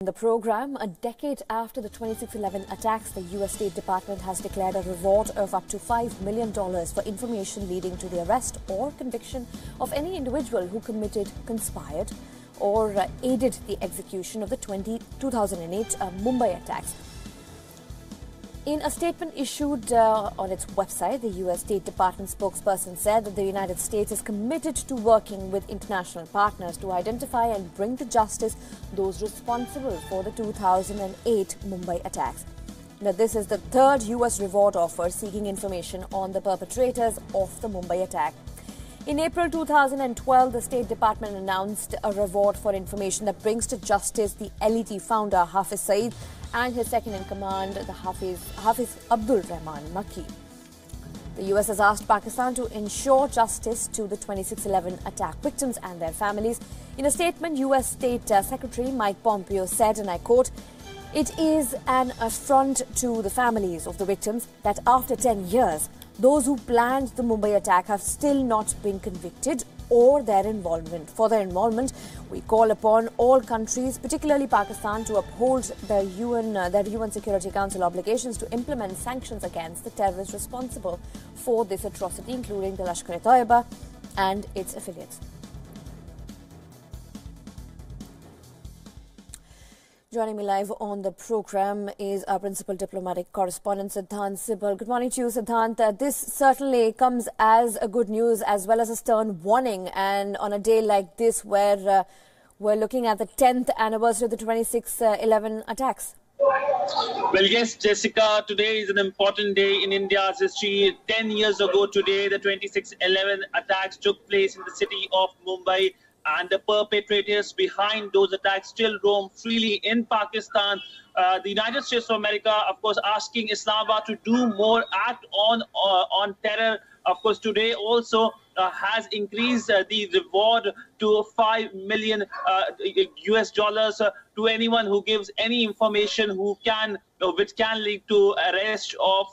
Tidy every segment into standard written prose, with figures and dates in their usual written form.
The program, a decade after the 26/11 attacks, the U.S. State Department has declared a reward of up to $5 million for information leading to the arrest or conviction of any individual who committed, conspired, or aided the execution of the 2008 Mumbai attacks. In a statement issued on its website, the U.S. State Department spokesperson said that the United States is committed to working with international partners to identify and bring to justice those responsible for the 2008 Mumbai attacks. Now, this is the third U.S. reward offer seeking information on the perpetrators of the Mumbai attack. In April 2012, the State Department announced a reward for information that brings to justice the LET founder Hafiz Saeed and his second-in-command, the Hafiz Abdul Rahman Makki. The U.S. has asked Pakistan to ensure justice to the 26/11 attack victims and their families. In a statement, U.S. State Secretary Mike Pompeo said, and I quote, "It is an affront to the families of the victims that after 10 years, those who planned the Mumbai attack have still not been convicted or their involvement. For their involvement, we call upon all countries, particularly Pakistan, to uphold their UN Security Council obligations to implement sanctions against the terrorists responsible for this atrocity, including the Lashkar-e-Taiba and its affiliates." Joining me live on the program is our principal diplomatic correspondent, Siddhant Sibal. Good morning to you, Siddhant. This certainly comes as a good news as well as a stern warning. And on a day like this where we're looking at the 10th anniversary of the 26/11 attacks. Well, yes, Jessica, today is an important day in India's history. 10 years ago today, the 26/11 attacks took place in the city of Mumbai. And the perpetrators behind those attacks still roam freely in Pakistan. The United States of America, of course, asking Islamabad to do more, act on terror. Of course, today also has increased the reward to $5 million US dollars to anyone who gives any information which can lead to arrest of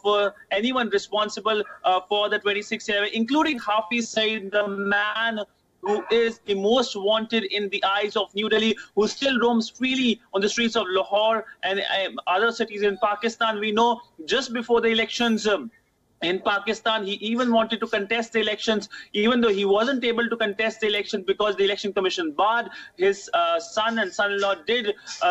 anyone responsible for the 26/11, including Hafiz Saeed, the man who is the most wanted in the eyes of New Delhi, who still roams freely on the streets of Lahore and other cities in Pakistan. We know just before the elections in Pakistan, he even wanted to contest the elections, even though he wasn't able to contest the election because the election commission barred. His son and son-in-law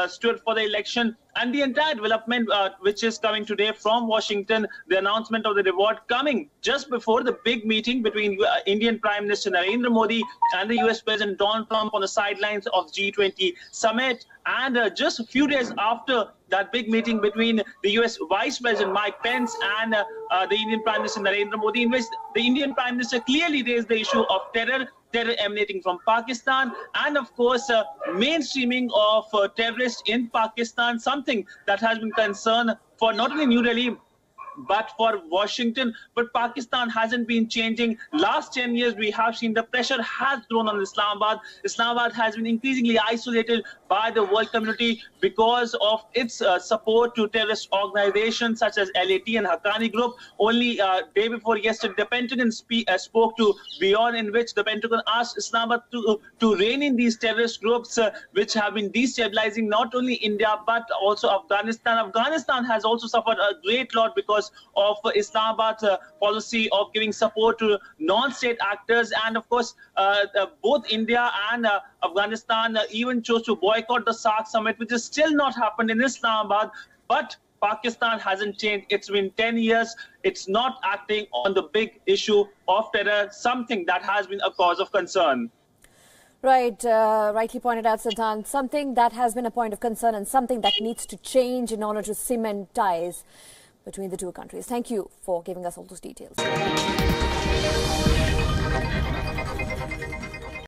stood for the election. And the entire development which is coming today from Washington, the announcement of the reward coming just before the big meeting between Indian Prime Minister Narendra Modi and the US President Donald Trump on the sidelines of G20 summit. And just a few days after that big meeting between the US Vice President Mike Pence and the Indian Prime Minister Narendra Modi, in which the Indian Prime Minister clearly raised the issue of terror emanating from Pakistan, and of course mainstreaming of terrorists in Pakistan, something that has been concern for not only New Delhi but for Washington. But Pakistan hasn't been changing. Last 10 years, we have seen the pressure has grown on Islamabad. Islamabad has been increasingly isolated by the world community because of its support to terrorist organizations such as LAT and Haqqani Group. Only day before yesterday, the Pentagon spoke to Wion, in which the Pentagon asked Islamabad to rein in these terrorist groups which have been destabilizing not only India but also Afghanistan. Afghanistan has also suffered a great lot because of Islamabad's policy of giving support to non-state actors. And of course, both India and Afghanistan even chose to boycott the SAARC summit, which has still not happened in Islamabad. But Pakistan hasn't changed. It's been 10 years. It's not acting on the big issue of terror, something that has been a cause of concern. Right, rightly pointed out, Siddhant, something that has been a point of concern and something that needs to change in order to cement ties between the two countries. Thank you for giving us all those details.